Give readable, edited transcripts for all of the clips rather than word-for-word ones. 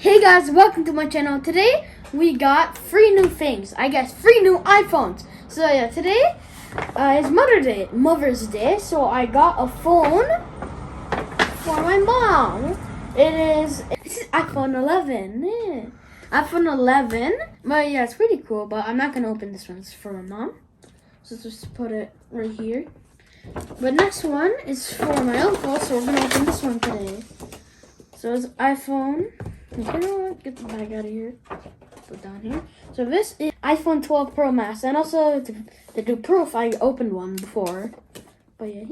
Hey guys, welcome to my channel. Today we got 3 new things. I guess 3 new iPhones. So yeah, today is Mother's Day. So I got a phone for my mom. This is iPhone 11. Yeah. iPhone 11. But yeah, it's pretty cool. But I'm not gonna open this one. It's for my mom. So let's just put it right here. But next one is for my uncle. So we're gonna open this one today. So it's iPhone. You know what? Get the bag out of here. Put it down here. So this is iPhone 12 Pro Max. And also to do proof, I opened one before. But yeah,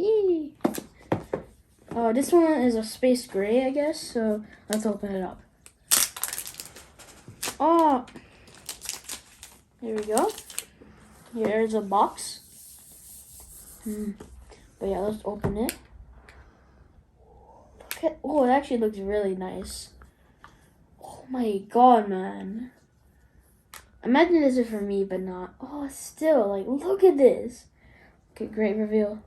this one is a space gray, I guess. So let's open it up. Oh, here we go. Here's a box. But yeah, let's open it. Oh, it actually looks really nice. Oh my god, man. Imagine this is for me, but not. Oh, still, like, look at this. Okay, great reveal.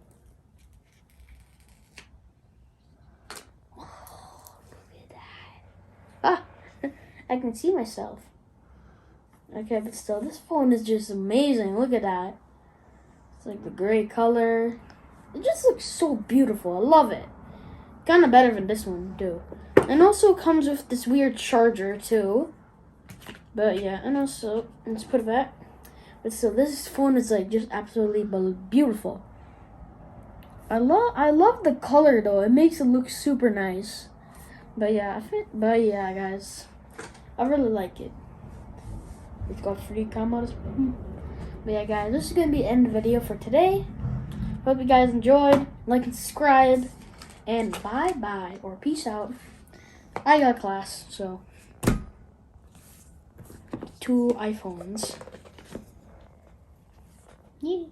Oh, look at that. Ah, I can see myself. Okay, but still, this phone is just amazing. Look at that. It's like the gray color. It just looks so beautiful. I love it. Kind of better than this one, too. And also comes with this weird charger, too. But yeah, and also, let's put it back. But still, this phone is like just absolutely beautiful. I love the color, though. It makes it look super nice. But yeah, guys, I really like it. It's got free cameras. But yeah, guys, this is gonna be the end of the video for today. Hope you guys enjoyed. Like and subscribe. And bye-bye, or peace out. I got class, so 2 iPhones. Yeah.